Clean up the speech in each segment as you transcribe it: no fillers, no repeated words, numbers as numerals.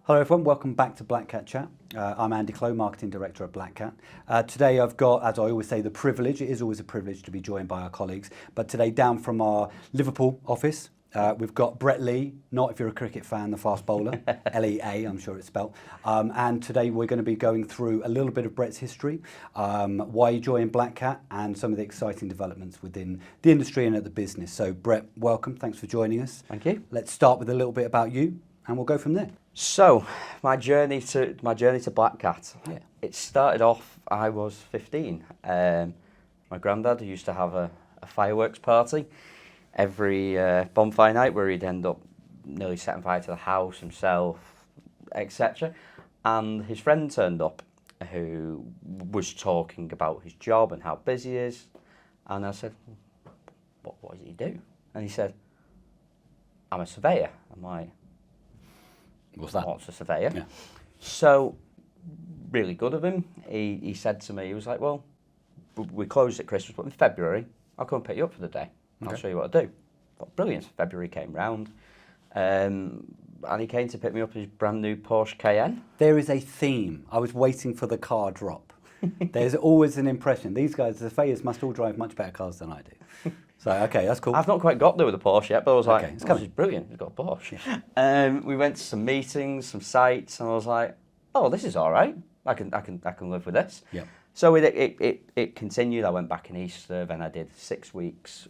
Hello everyone, welcome back to Black Cat Chat. I'm Andy Clow, Marketing Director at Black Cat. Today I've got, as I always say, the privilege, it is always a privilege to be joined by our colleagues, but today down from our Liverpool office, we've got Brett Lee, not if you're a cricket fan, the fast bowler, L-E-A, I'm sure it's spelled. And today we're going to be going through a little bit of Brett's history, why he joined Black Cat, and some of the exciting developments within the industry and at the business. So Brett, welcome, thanks for joining us. Thank you. Let's start with a little bit about you, and we'll go from there. So, my journey to Black Cat. Yeah. It started off, I was 15. My granddad used to have a fireworks party every bonfire night where he'd end up nearly setting fire to the house himself, etc. And his friend turned up who was talking about his job and how busy he is. And I said, what does he do? And he said, I'm a surveyor. I'm like, What's that? What's a surveyor? Yeah. So, really good of him. He said to me, he was like, well, we closed at Christmas, but in February, I'll come and pick you up for the day. I'll show you what I do. But brilliant. February came round. And he came to pick me up in his brand new Porsche Cayenne. There is a theme. I was waiting for the car drop. There's always an impression. These guys, the surveyors, must all drive much better cars than I do. So, okay, that's cool. I've not quite got there with the Porsche yet, but I was like, it's this is brilliant, we've got a Porsche. Yeah. We went to some meetings, some sites, and I was like, oh, this is all right. I can live with this. Yeah. So it continued. I went back in Easter, then I did 6 weeks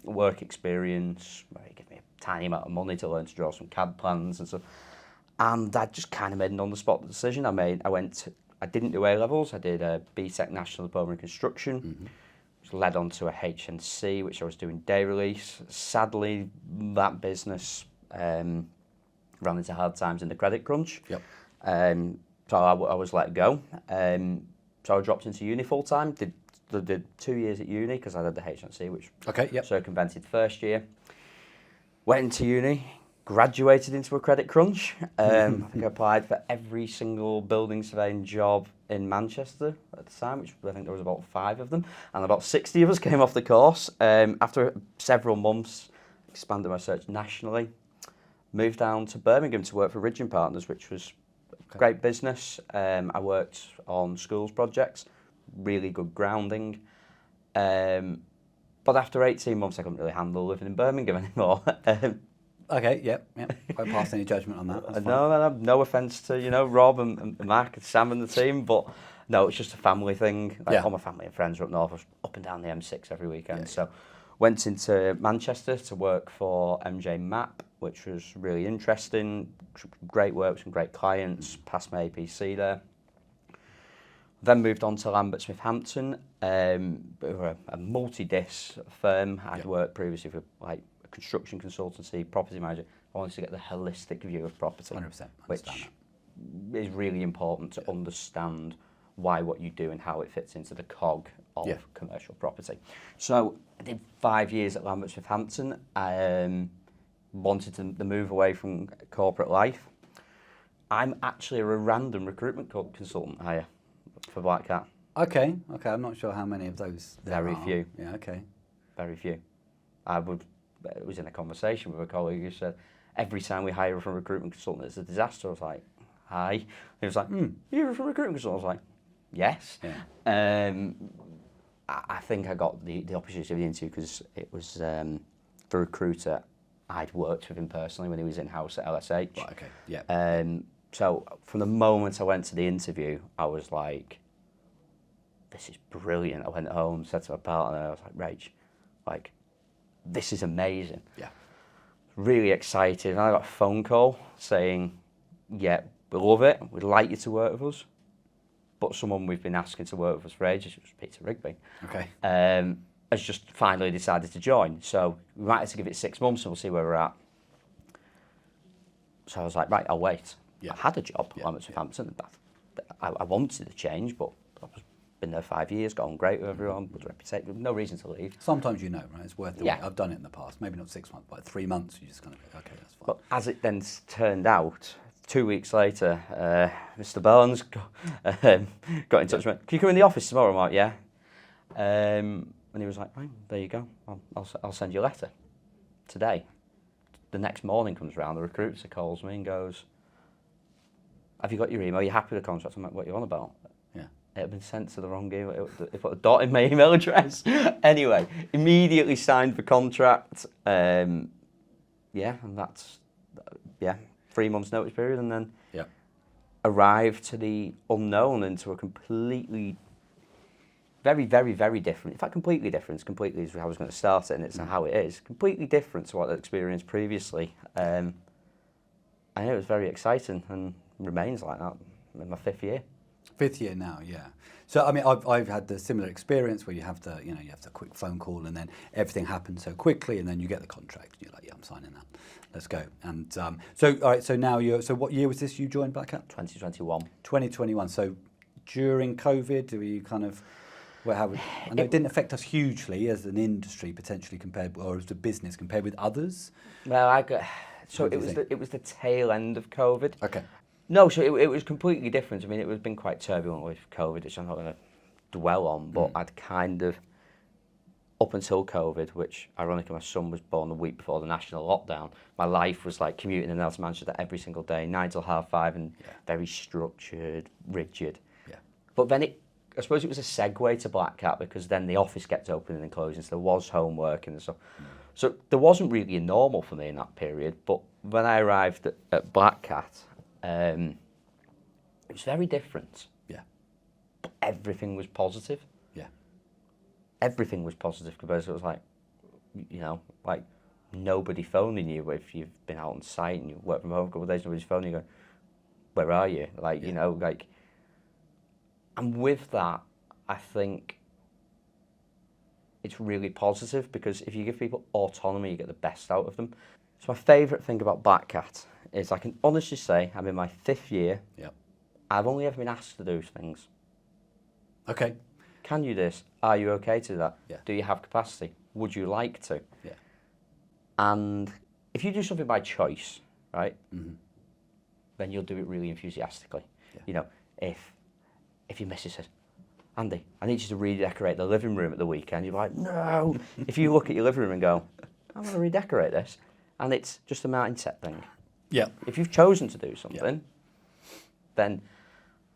work experience, where he gave me a tiny amount of money to learn to draw some CAD plans and stuff. And I just kind of made an on-the-spot decision. I didn't do A-levels. I did a BTEC National Diploma in Construction. Mm-hmm. Led on to a HNC, which I was doing day release. Sadly, that business ran into hard times in the credit crunch. Yep. So I was let go. So I dropped into uni full time. Did 2 years at uni because I did the HNC, which circumvented first year. Went into uni, graduated into a credit crunch. I think I applied for every single building surveying job in Manchester at the time, which I think there was about 5 of them, and about 60 of us came off the course. After several months, expanded my search nationally, moved down to Birmingham to work for Ridge & Partners, which was a great business. I worked on schools projects, really good grounding. But after 18 months, I couldn't really handle living in Birmingham anymore. Okay, yep. Won't pass any judgment on that. No offence to, Rob and Mark and Sam and the team, but no, it's just a family thing. All my family and friends are up north. I was up and down the M6 every weekend. So went into Manchester to work for MJ Map, which was really interesting. Great work, some great clients, passed my EPC there. Then moved on to Lambert Smith Hampton, who were a multi-dis firm. I'd worked previously for construction consultancy, property manager. I wanted to get the holistic view of property, 100%, which is really important to understand why what you do and how it fits into the cog of commercial property. So I did 5 years at Lambert Smith Hampton. Wanted to move away from corporate life. I'm actually a random recruitment consultant hire for Black Cat. Okay. I'm not sure how many of those there Very are. few. Yeah, okay. Very few. I was in a conversation with a colleague who said, every time we hire from a recruitment consultant, it's a disaster. I was like, hi. He was like, you're from a recruitment consultant? I was like, yes. Yeah. I think I got the opportunity of the interview because it was for a recruiter. I'd worked with him personally when he was in-house at LSH. Right, okay, yeah. So from the moment I went to the interview, I was like, this is brilliant. I went home, said to my partner, I was like, Rach, this is amazing. Yeah. Really excited. And I got a phone call saying, yeah, we love it. We'd like you to work with us. But someone we've been asking to work with us for ages, which was Peter Rigby, has just finally decided to join. So we might have to give it 6 months and we'll see where we're at. So I was like, right, I'll wait. Yeah. I had a job at Lambert Smith Hampton. I wanted to change, but I've been there 5 years, got on great with everyone, good reputation, no reason to leave. Sometimes right? It's worth it. I've done it in the past, maybe not 6 months, but 3 months, you just kind of go, okay, that's fine. But as it then turned out, 2 weeks later, Mr. Barnes got in touch with me. Can you come in the office tomorrow? I'm like, yeah. And he was like, right, there you go. I'll send you a letter today. The next morning comes round, the recruiter calls me and goes, have you got your email? Are you happy with the contract? I'm like, what are you on about? Yeah. It had been sent to the wrong email. It put a dot in my email address. Anyway, immediately signed the contract. And that's 3 months notice period, and then arrived to the unknown, into a completely, very, very, very different. In fact, completely different. It's completely is how I was going to start it, and it's how it is. Completely different to what I'd experienced previously. And it was very exciting, and remains like that in my 5th year. 5th year now, yeah. So I mean, I've had the similar experience where you have the quick phone call, and then everything happens so quickly, and then you get the contract. You're like, yeah, I'm signing that. Let's go. And so all right. So now so what year was this you joined Black Cat? 2021. 2021. So during COVID, were you kind of? Well, I know it didn't affect us hugely as an industry potentially or as a business compared with others. Well, it was the tail end of COVID. Okay. No, so it was completely different. I mean, it was been quite turbulent with COVID, which I'm not going to dwell on, but I'd kind of, up until COVID, which ironically my son was born the week before the national lockdown, my life was like commuting in and out of Manchester every single day, 9 till 5:30, and very structured, rigid. Yeah. But then I suppose it was a segue to Black Cat, because then the office kept opening and closing, so there was homework and stuff. So there wasn't really a normal for me in that period, but when I arrived at Black Cat, it was very different. Yeah. But everything was positive. Yeah. Everything was positive, because it was like, like nobody phoning you if you've been out on site and you work from home a couple of days, nobody's phoning you going, where are you? Like, and with that, I think it's really positive, because if you give people autonomy, you get the best out of them. So my favourite thing about Black Cat is I can honestly say I'm in my 5th year. Yep. I've only ever been asked to do things. Okay. Can you do this? Are you okay to do that? Yeah. Do you have capacity? Would you like to? Yeah. And if you do something by choice, right, then you'll do it really enthusiastically. Yeah. If your missus says, Andy, I need you to redecorate the living room at the weekend, you're like, no. If you look at your living room and go, I want to redecorate this, and it's just a mindset thing. Yeah. If you've chosen to do something, then,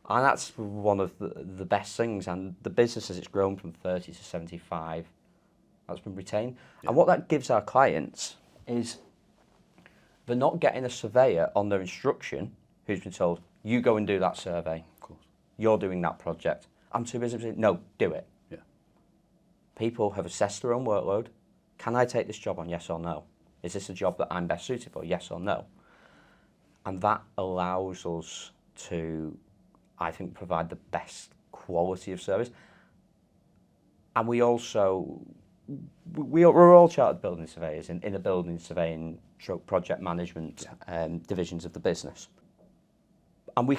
and that's one of the best things, and the business as it's grown from 30 to 75, that's been retained. Yeah. And what that gives our clients is they're not getting a surveyor on their instruction who's been told, you go and do that survey. Of course. You're doing that project. I'm too busy. No, do it. Yeah. People have assessed their own workload. Can I take this job on, yes or no? Is this a job that I'm best suited for, yes or no? And that allows us to, I think, provide the best quality of service. And we also, we're all chartered building surveyors in the building surveying project management divisions of the business. And we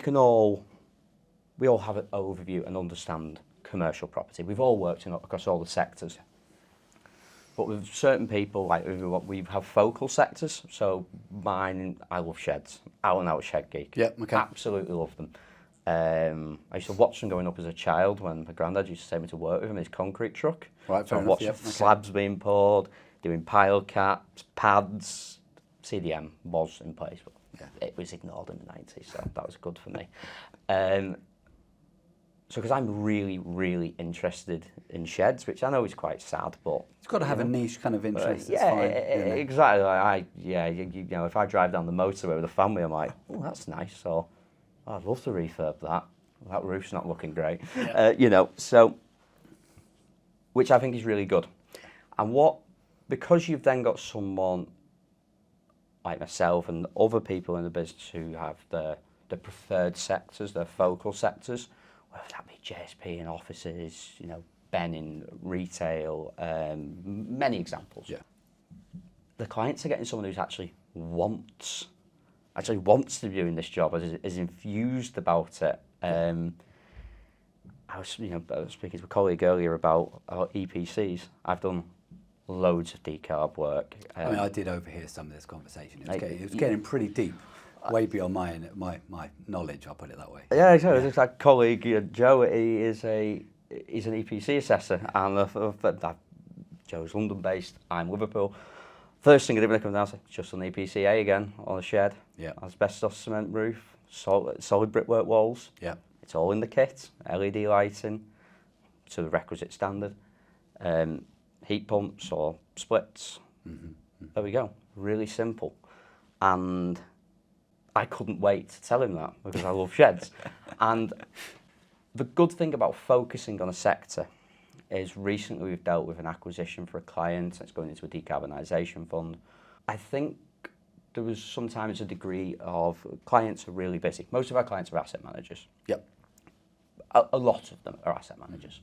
all have an overview and understand commercial property. We've all worked across all the sectors. But with certain people, like we have focal sectors. So mine, I love sheds. Out and out shed geek. Yeah, okay. Absolutely love them. I used to watch them going up as a child when my granddad used to take me to work with him in his concrete truck. Right, fair enough. Watching slabs being poured, doing pile caps, pads. CDM was in place, but it was ignored in the 90s, so that was good for me. So, because I'm really, really interested in sheds, which I know is quite sad, but it's got to have a niche kind of interest. Yeah, fine, exactly. If I drive down the motorway with a family, I'm like, oh, that's nice. So, I'd love to refurb that. That roof's not looking great, So, which I think is really good. And because you've then got someone like myself and other people in the business who have the preferred sectors, their focal sectors, whether that be JSP in offices, Ben in retail, many examples. Yeah. The clients are getting someone who's actually wants to be doing this job, is infused about it. I was speaking to a colleague earlier about EPCs. I've done loads of decarb work. I did overhear some of this conversation. It was getting pretty deep. Way beyond my knowledge, I'll put it that way. Yeah, exactly. It's like colleague Joe. He's an EPC assessor, and Joe's London-based. I'm Liverpool. First thing I did when I come down, I said, just on EPC A again on a shed. Yeah. Asbestos cement roof. solid brickwork walls. Yeah. It's all in the kit, LED lighting to the requisite standard, heat pumps or splits. There we go, really simple. And I couldn't wait to tell him that because I love sheds. And the good thing about focusing on a sector is recently we've dealt with an acquisition for a client that's going into a decarbonisation fund. I think there was sometimes a degree of clients are really busy. Most of our clients are asset managers. Yep. A lot of them are asset managers.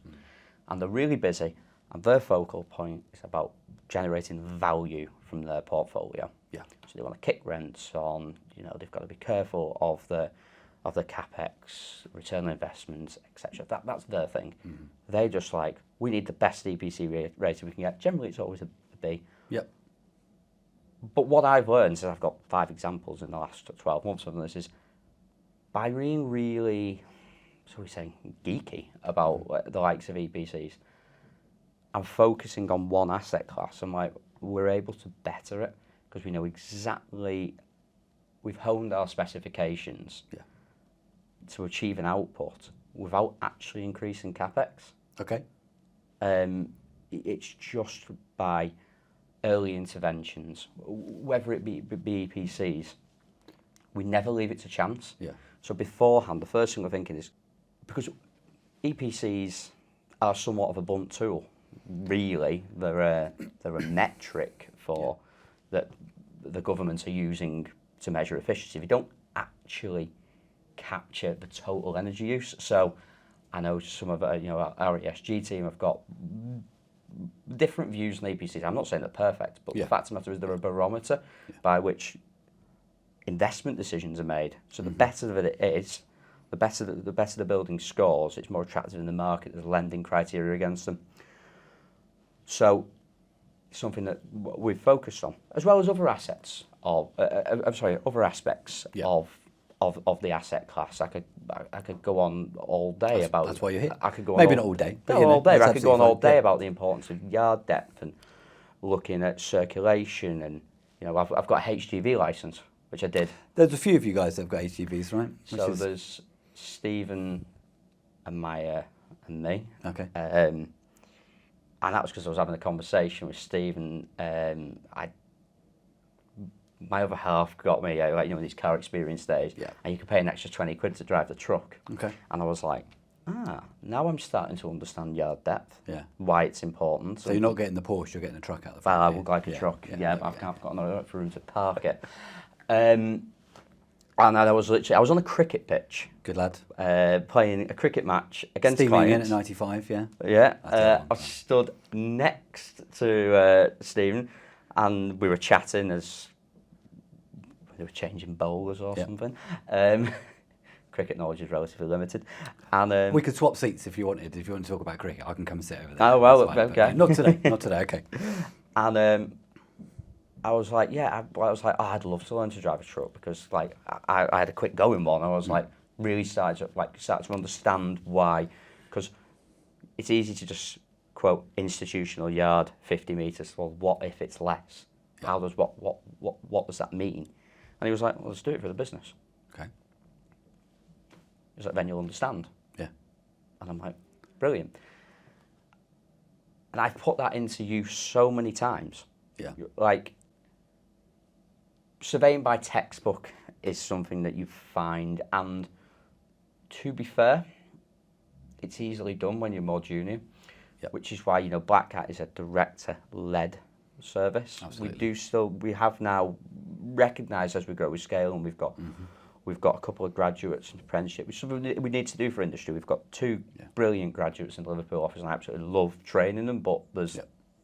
And they're really busy, and their focal point is about generating value from their portfolio. Yeah. So they want to kick rents on, they've got to be careful of the CapEx, return on investments, etc. That's their thing. They just like, we need the best EPC rating we can get. Generally, it's always a B. Yep. But what I've learned, is I've got 5 examples in the last 12 months of this, is by being really, so we're saying, geeky about the likes of EPCs, and focusing on one asset class, and like, we're able to better it because we know exactly, we've honed our specifications to achieve an output without actually increasing CapEx. Okay. It's just by early interventions, whether it be EPCs, we never leave it to chance. Yeah. So beforehand, the first thing we're thinking is, because EPCs are somewhat of a blunt tool, really. They're a metric for that the governments are using to measure efficiency. They don't actually capture the total energy use. So I know some of our ESG team have got different views on EPCs. I'm not saying they're perfect, but the fact of the matter is they're a barometer by which investment decisions are made. So the better it is, the better the building scores, it's more attractive in the market. There's lending criteria against them. So something that we've focused on, as well as other assets of, other aspects of the asset class. I could go on all day about. That's why you're here. I could go on maybe not all day. But all day. I could go on all day fine. about the importance of yard depth and looking at circulation, and I've got a HGV license, which I did. There's a few of you guys that have got HGVs, right? So there's Stephen and Maya and me. Okay. And that was because I was having a conversation with Stephen. My other half got me, these car experience days, and you could pay an extra 20 quid to drive the truck. Okay. And I was like, now I'm starting to understand yard depth, why it's important. So you're not getting the Porsche, you're getting a truck out of the Well, front. I would like a truck, but I've got enough room to park it. And I was on a cricket pitch. Good lad. Playing a cricket match against Steaming clients. in at 95, yeah? Yeah. I stood next to Stephen, and we were chatting as they were changing bowlers or something. Cricket knowledge is relatively limited. And we could swap seats if you wanted. If you want to talk about cricket, I can come sit over there. Oh, well, fine, okay. Not today, not today, okay. And I was like, I'd love to learn to drive a truck, because like I had a quick going one. I was like really started to understand why, because it's easy to just quote institutional yard 50 metres. Well, what if it's less? How does what does that mean? And he was like, well, let's do it for the business. Okay. He's like, then you'll understand. Yeah. And I'm like, brilliant. And I've put that into use so many times. Yeah. Like, surveying by textbook is something that you find, and to be fair, it's easily done when you're more junior, which is why, Black Cat is a director-led service. Absolutely. We have now recognised as we grow with scale, and we've got a couple of graduates and apprenticeship, which is something we need to do for industry. We've got 2 brilliant graduates in the Liverpool office, and I absolutely love training them, but there's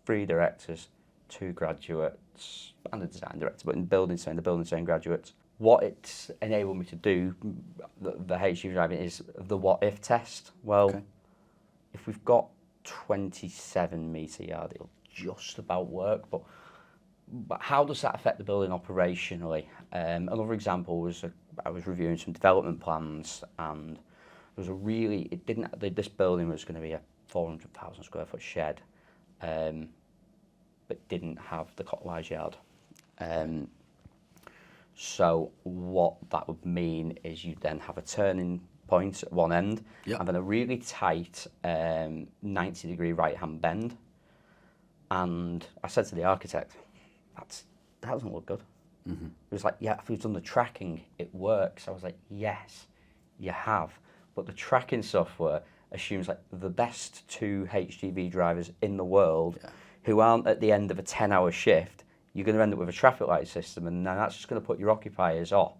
3 directors, 2 graduates, and a design director, but in the building same graduates. What it's enabled me to do, the HGV driving, is the what-if test. Well, if we've got 27 metre yard, it'll just about work, but how does that affect the building operationally? Another example was I was reviewing some development plans, and there was this building was going to be a 400,000 square foot shed, but didn't have the cottage yard. So what that would mean is you then have a turning point at one end, and then a really tight 90-degree right-hand bend. And I said to the architect, that doesn't look good. He was like, yeah, if we've done the tracking, it works. I was like, yes, you have. But the tracking software assumes like the best 2 HGV drivers in the world who aren't at the end of a 10-hour shift. You're going to end up with a traffic light system, and then that's just going to put your occupiers off.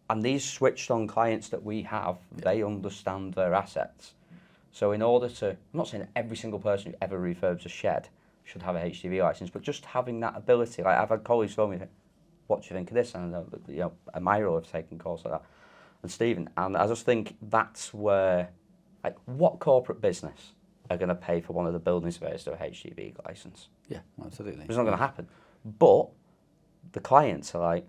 And these switched on clients that we have, they understand their assets. So in order to, I'm not saying that every single person who ever refurbs a shed should have a HGV license, but just having that ability. Like I've had colleagues phone me, what do you think of this? And Amira have taken calls like that, and Stephen. And I just think that's where, like, what corporate business are going to pay for one of the building surveyors to have a HGV license? Yeah, absolutely. It's not going to happen. But the clients are like,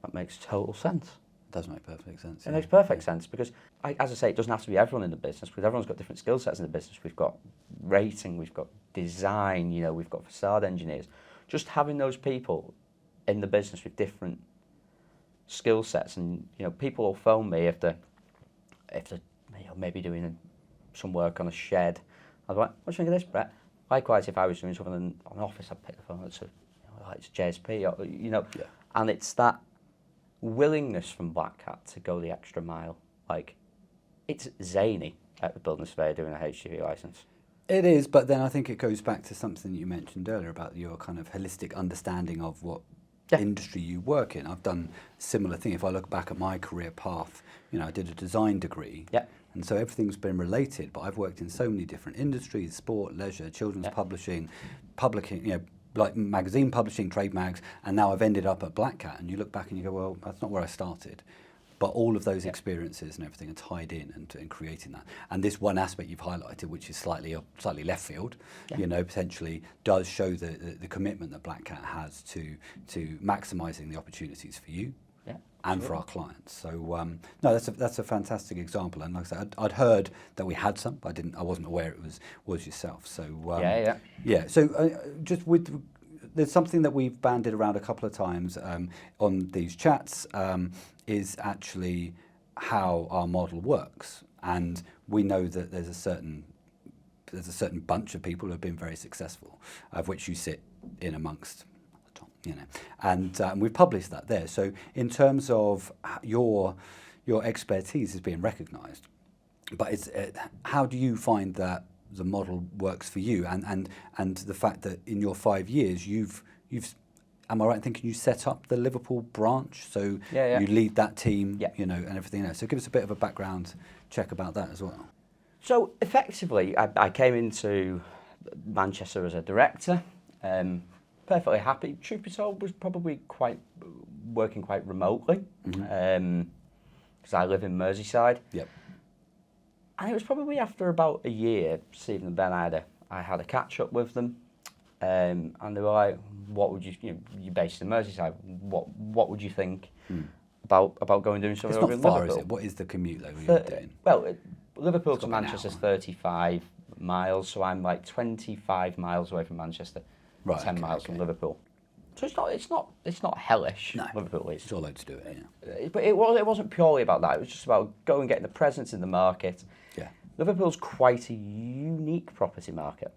that makes total sense. It does make perfect sense. It makes perfect sense because, as I say, it doesn't have to be everyone in the business because everyone's got different skill sets in the business. We've got rating, we've got design, we've got facade engineers. Just having those people in the business with different skill sets, and people will phone me if they're maybe doing some work on a shed. I'd be like, what do you think of this, Brett? Likewise, if I was doing something on an office, I'd pick the phone up to, it's JSP, and it's that willingness from Black Cat to go the extra mile. Like, it's zany at the building surveyor doing a HGV license. It is, but then I think it goes back to something that you mentioned earlier about your kind of holistic understanding of what industry you work in. I've done a similar thing. If I look back at my career path, I did a design degree. And so everything's been related, but I've worked in so many different industries: sport, leisure, children's publishing, like magazine publishing, trade mags, and now I've ended up at Black Cat. And you look back and you go, well, that's not where I started. But all of those experiences and everything are tied in and creating that. And this one aspect you've highlighted, which is slightly left field, potentially does show the commitment that Black Cat has to maximising the opportunities for you and for our clients. So no, that's a fantastic example. And like I said, I'd heard that we had some, but I wasn't aware it was yourself. So So just with. There's something that we've banded around a couple of times on these chats is actually how our model works, and we know that there's a certain bunch of people who have been very successful, of which you sit in amongst the top, and we've published that there. So in terms of your expertise is being recognised, but it's how do you find that the model works for you, and the fact that in your 5 years you've am I right in thinking you set up the Liverpool branch, so you lead that team, and everything else. So give us a bit of a background check about that as well. So effectively, I came into Manchester as a director, perfectly happy. Truth be told, was probably working quite remotely, because I live in Merseyside. And it was probably after about a year, Stephen and Ben, I had a catch up with them, and they were like, "What would you're based in Merseyside? What would you think about going doing something over in Liverpool?" It's not far, is it? What is the commute though you're doing? Well, Liverpool to Manchester's 35 miles, so I'm like 25 miles away from Manchester, 10 miles from Liverpool. So it's not hellish. No, Liverpool is. It's all out to do it. But it wasn't purely about that. It was just about going and getting the presence in the market. Liverpool's quite a unique property market.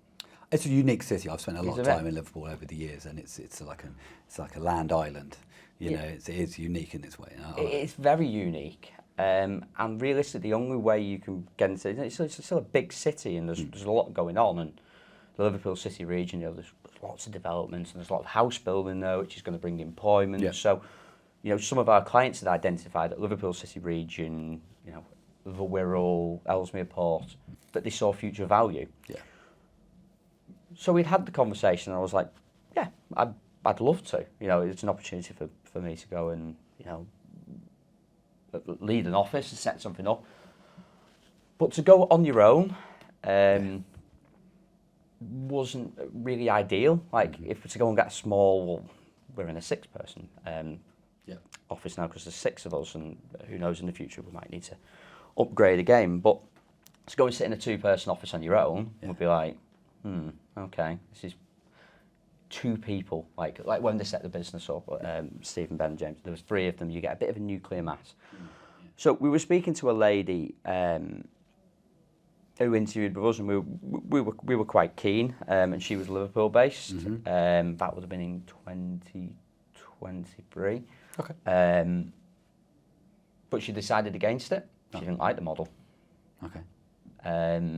It's a unique city. I've spent a lot of time in Liverpool over the years, and it's like a land island. It is unique in its way. It's very unique, and realistically, the only way you can get into it's still a big city, and there's a lot going on. And the Liverpool city region, there's lots of developments, and there's a lot of house building there, which is going to bring employment. So, some of our clients had identified that Liverpool city region, the Wirral, Ellesmere Port, that they saw future value. So we'd had the conversation, and I was like, I'd love to. It's an opportunity for me to go and, lead an office and set something up. But to go on your own wasn't really ideal. Like, if to go and get a small, we're in a 6-person office now because there's 6 of us, and who knows, in the future we might need to upgrade again. But to go and sit in a 2-person office on your own would be like, okay, this is 2 people, like when they set the business up, Stephen, Ben and James, there was 3 of them, you get a bit of a nuclear mass. So we were speaking to a lady who interviewed with us, and we were quite keen, and she was Liverpool based. That would have been in 2023. Okay. But she decided against it. She didn't like the model. Okay.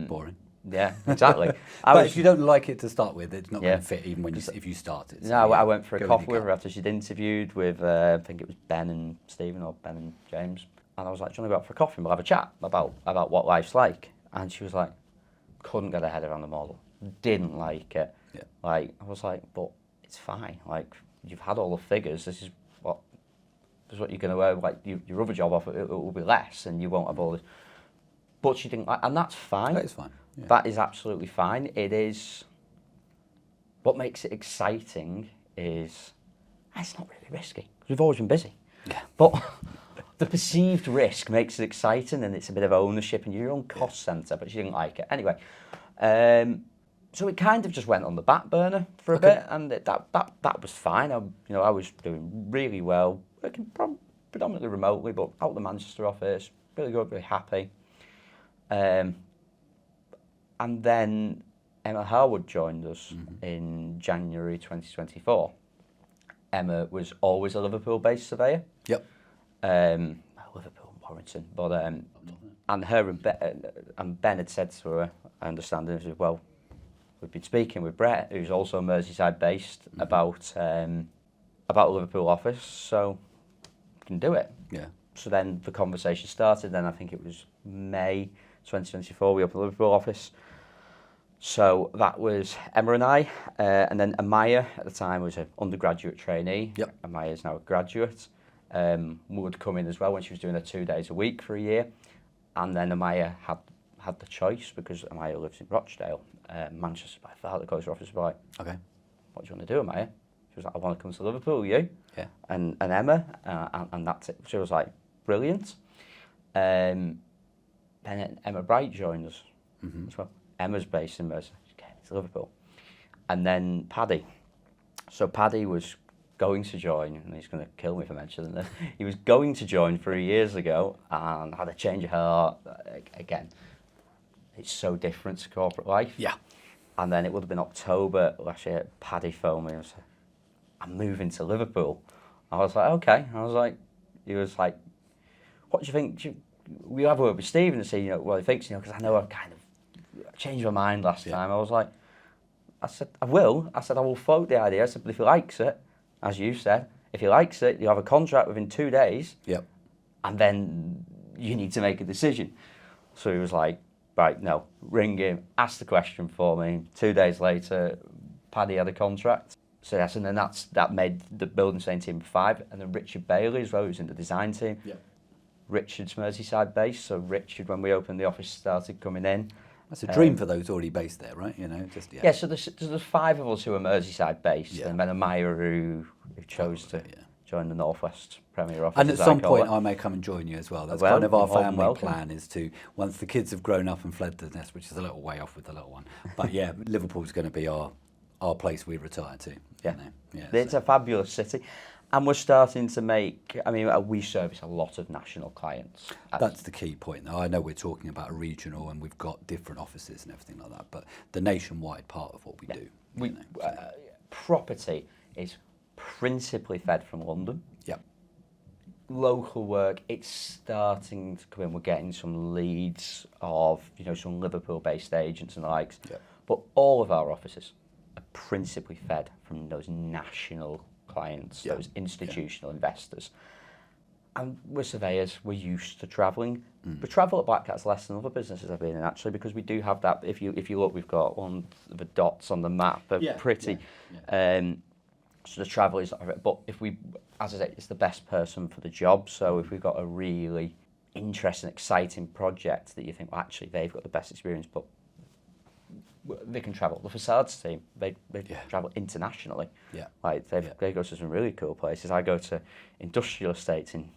Boring. Yeah, exactly. But if you don't like it to start with, it's not going to fit even when if you start it. So no, I went for a coffee with her after she'd interviewed with, I think it was Ben and Stephen, or Ben and James. And I was like, do you want to go out for a coffee and we'll have a chat about what life's like? And she was like, couldn't get her head around the model. Didn't like it. Yeah. Like, I was like, but it's fine. Like, you've had all the figures. This is what you're going to wear. Like, your other job off, it will be less and you won't have all this. But she didn't like, and that's fine. That is fine. Yeah. That is absolutely fine. It is, what makes it exciting is, it's not really risky, because we've always been busy. Yeah. But the perceived risk makes it exciting, and it's a bit of ownership and your own cost centre, but she didn't like it. Anyway, so it kind of just went on the back burner for a bit, and that was fine. I was doing really well, working predominantly remotely, but out of the Manchester office, really good, really happy. And then Emma Harwood joined us in January 2024. Emma was always a Liverpool-based surveyor. Yep. Liverpool and Warrington, but and her and Ben had said to her, I understand, and said, well, we've been speaking with Brett, who's also Merseyside-based, about a Liverpool office, so we can do it. Yeah. So then the conversation started. Then I think it was May 2024, we opened the Liverpool office. So that was Emma and I, and then Amaya at the time was an undergraduate trainee. Yep. Amaya is now a graduate. Would come in as well when she was doing her 2 days a week for a year. And then Amaya had the choice, because Amaya lives in Rochdale, Manchester by far, the closer office by. Okay. What do you want to do, Amaya? She was like, I want to come to Liverpool, you? Yeah. And Emma, and that's it. She was like, brilliant. Then Emma Bright joined us as well. Emma's based in Merseyside. She came to Liverpool. And then Paddy. So Paddy was going to join, and he's going to kill me for mentioning this. He was going to join 3 years ago and had a change of heart. Again, it's so different to corporate life. Yeah. And then it would have been October last year, Paddy phoned me and said, I'm moving to Liverpool. I was like, okay. He was like, what do you think? We have a word with Stephen and see, what he thinks, because I know I kind of changed my mind last time. I was like, I said, I will float the idea. I said, but if he likes it, as you said, if he likes it, you have a contract within 2 days. Yep. And then you need to make a decision. So he was like, right, no, ring him, ask the question for me. 2 days later, Paddy had a contract. So yes, and then that made the building surveying team 5. And then Richard Bailey as well, who's in the design team. Yep. Richard's Merseyside based, so Richard, when we opened the office, started coming in. That's a dream for those already based there, right? Yeah, so there's 5 of us who are Merseyside based, and then Amaya who chose to join the Northwest Premier Office. And at some point I may come and join you as well. That's kind of our family plan, is to, once the kids have grown up and fled the nest, which is a little way off with the little one. But yeah, Liverpool's going to be our place we retire to. Yeah, it's a fabulous city. And we're starting to make, we service a lot of national clients. That's the key point. Now, I know we're talking about a regional and we've got different offices and everything like that, but the nationwide part of what we do. Property is principally fed from London. Yep. Local work, it's starting to come in. We're getting some leads of, some Liverpool-based agents and the likes. Yep. But all of our offices are principally fed from those national clients, those institutional investors. And we're surveyors, we're used to travelling. We travel at Black Cat's less than other businesses I've been in, actually, because we do have that. If you look, we've got one of the dots on the map. They're pretty. So the travel is, but if we, as I say, it's the best person for the job. So if we've got a really interesting, exciting project that you think, well, actually, they've got the best experience, but they can travel. The facades team, they travel internationally. Yeah. Like they go to some really cool places. I go to industrial estates in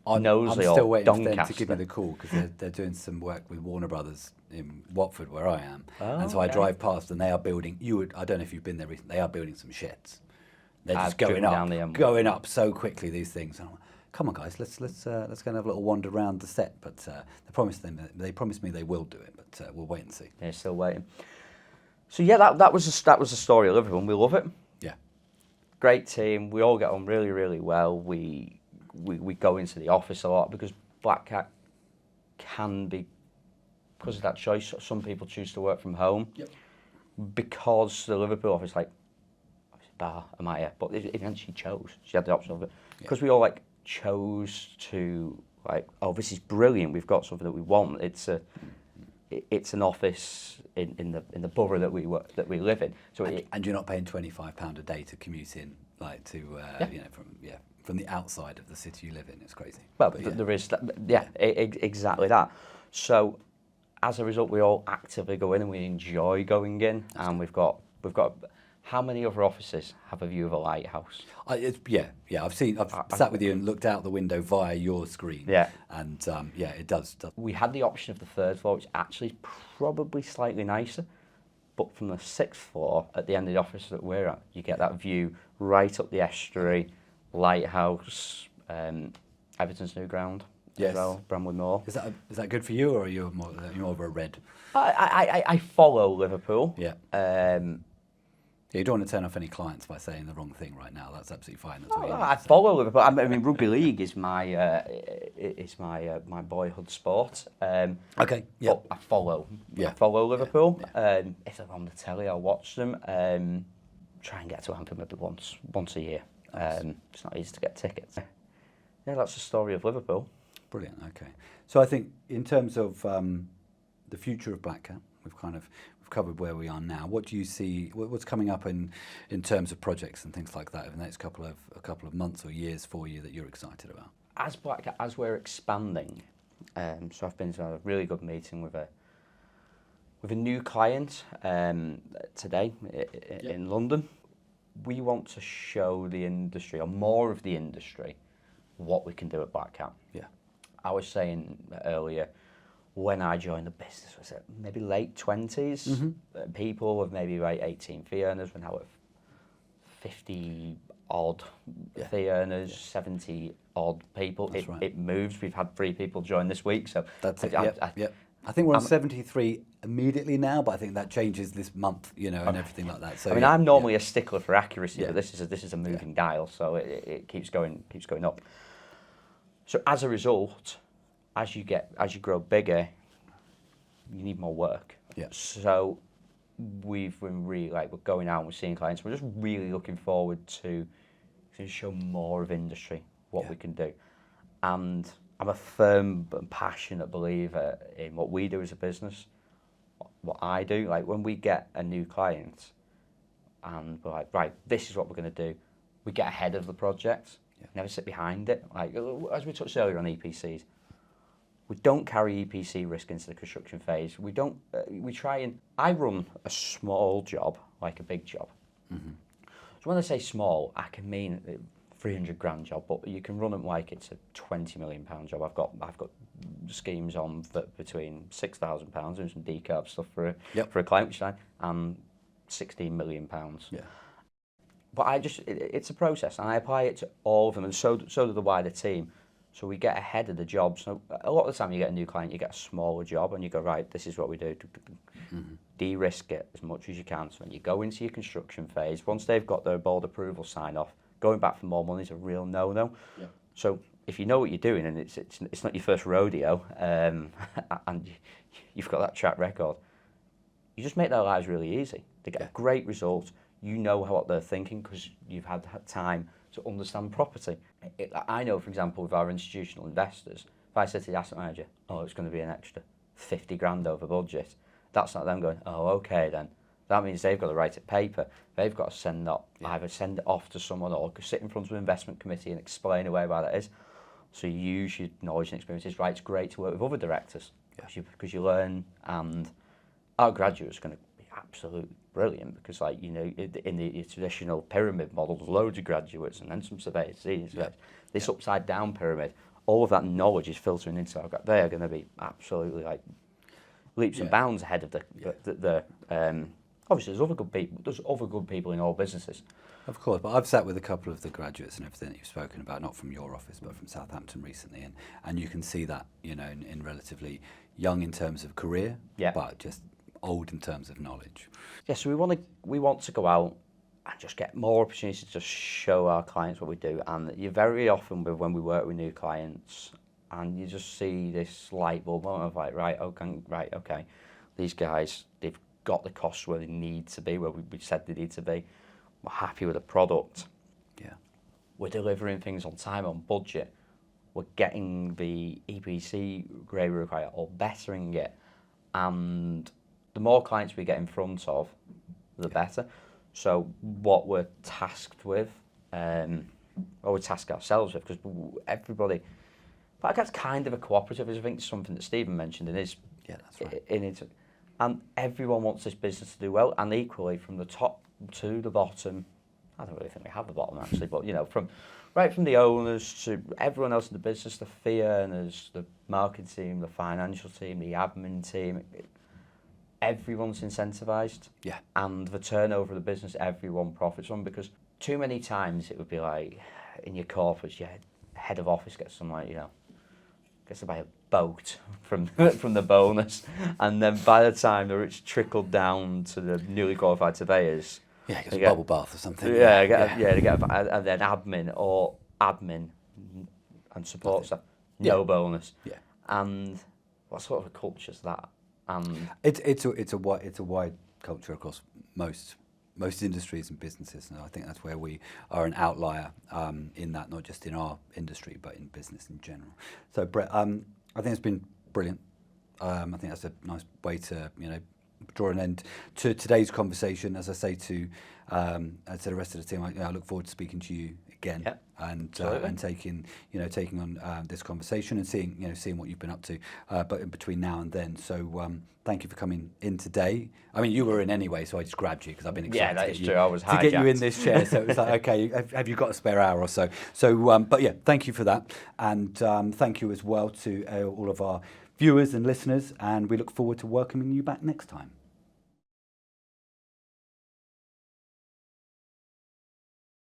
Knowsley I'm still or waiting for them to Doncaster. give me the call because they're doing some work with Warner Brothers in Watford, where I am. Oh, and so I okay. drive past, and they are building. I don't know if you've been there recently. They are building some sheds. They're just I've driven down the going up so quickly. These things. And I'm like, come on, guys, let's go and have a little wander around the set. But they promised me they will do it. But we'll wait and see. They're still waiting. So yeah, that was the story of Liverpool. We love it. Yeah. Great team. We all get on really, really well. We go into the office a lot because Black Cat can be, because of that choice, some people choose to work from home. Yep. Because the Liverpool office, like, bar, am I here? But eventually chose. She had the option of it. Because we all like chose to like, oh, this is brilliant. We've got something that we want. It's an office in the borough that we live in. So and you're not paying £25 a day to commute in, like to from the outside of the city you live in. It's crazy. Well, there is exactly that. So as a result, we all actively go in and we enjoy going in. And we've got. How many other offices have a view of a lighthouse? I've sat with you and looked out the window via your screen. Yeah. And it does. We had the option of the third floor, which actually is probably slightly nicer. But from the sixth floor, at the end of the office that we're at, you get that view right up the estuary, lighthouse, Everton's new ground. Yes. As well, Bramwood Moor. Is that good for you, or are you more of a red? I follow Liverpool. Yeah. You don't want to turn off any clients by saying the wrong thing right now. That's absolutely fine. That's I follow Liverpool. I mean, rugby league is my my boyhood sport. Okay. Yeah. But I follow Liverpool. If they're on the telly, I'll watch them. Try and get to Anfield maybe once a year. It's not easy to get tickets. Yeah, that's the story of Liverpool. Brilliant. Okay. So I think in terms of the future of Black Cat, we've covered where we are now. What do you see? What's coming up in terms of projects and things like that over the next couple of months or years for you that you're excited about? As Black Cat, as we're expanding, so I've been to a really good meeting with a new client today in London. We want to show the industry, or more of the industry, what we can do at Black Cat. Yeah. I was saying earlier, when I joined the business, was it maybe late 20s? Mm-hmm. People with maybe 18 fee earners, we're now at 50 odd fee earners, 70 odd people. It moves. We've had 3 people join this week, so that's it. I think we're on 73 immediately now, but I think that changes this month, and everything like that. So I mean, I'm normally a stickler for accuracy, but this is a moving dial, so it keeps going up. So as a result, as you grow bigger, you need more work. Yeah. So we've been really we're going out and we're seeing clients. We're just really looking forward to show more of industry, what we can do. And I'm a firm and passionate believer in what we do as a business, what I do. Like when we get a new client and we're like, right, this is what we're going to do, we get ahead of the project, never sit behind it. Like as we touched earlier on EPCs, we don't carry EPC risk into the construction phase. We don't. We try and. I run a small job like a big job. Mm-hmm. So when I say small, I can mean $300,000 job, but you can run them like it's a £20 million job. I've got schemes on that between £6,000 and some decarb stuff for a client, which I and £16 million. Yeah. But it's a process, and I apply it to all of them, and so do the wider team. So we get ahead of the job. So a lot of the time you get a new client, you get a smaller job and you go, right, this is what we do. Mm-hmm. De-risk it as much as you can. So when you go into your construction phase, once they've got their board approval sign off, going back for more money is a real no-no. Yeah. So if you know what you're doing and it's not your first rodeo and you've got that track record, you just make their lives really easy. They get a great result. You know what they're thinking because you've had time to understand property. I know, for example, with our institutional investors, if I said to the asset manager, oh, it's going to be an extra 50 grand over budget, that's not them going, oh, okay then. That means they've got to write it paper. They've got to either send it off to someone or sit in front of an investment committee and explain away why that is. So you use your knowledge and experiences. Right, it's great to work with other directors because you learn, and our graduates are going to be absolutely brilliant because, in the traditional pyramid model, there's loads of graduates and then some surveyors. This upside down pyramid, all of that knowledge is filtering into our They are going to be absolutely like leaps and bounds ahead of the obviously, there's other good people. There's other good people in all businesses. Of course, but I've sat with a couple of the graduates and everything that you've spoken about, not from your office, but from Southampton recently, and you can see that, you know, in relatively young in terms of career, but just old in terms of knowledge. Yeah, so we want to go out and just get more opportunities to show our clients what we do. And you very often, when we work with new clients, and you just see this light bulb moment of like, right, okay, these guys, they've got the costs where they need to be, where we said they need to be. We're happy with the product. Yeah. We're delivering things on time, on budget. We're getting the EPC grade we require or bettering it. And the more clients we get in front of, the better. So what we're tasked with, or we task ourselves with, because everybody, but that's kind of a cooperative, I think something that Stephen mentioned in his, that's right. in his, and everyone wants this business to do well, and equally from the top to the bottom, I don't really think we have the bottom actually, but you know, from the owners to everyone else in the business, the fee earners, the marketing team, the financial team, the admin team, everyone's incentivised. Yeah. And the turnover of the business, everyone profits from, because too many times it would be like in your corporates, your head of office gets some like, you know, gets to buy a boat from from the bonus, and then by the time it's trickled down to the newly qualified surveyors, it gets a bubble bath or something. They get and then admin and support staff, no bonus. Yeah. And what sort of a culture is that? And it's a wide culture across most industries and businesses, and I think that's where we are an outlier in that, not just in our industry but in business in general. So Brett, I think it's been brilliant. I think that's a nice way to, you know, draw an end to today's conversation. As I say to the rest of the team, I look forward to speaking to you again, and taking on this conversation and seeing what you've been up to, but in between now and then. So thank you for coming in today. I mean, you were in anyway, so I just grabbed you because I've been excited. Yeah, that is true. I was to get you in this chair. So it was like, okay, have you got a spare hour or so? So, but yeah, thank you for that, and thank you as well to all of our viewers and listeners, and we look forward to welcoming you back next time.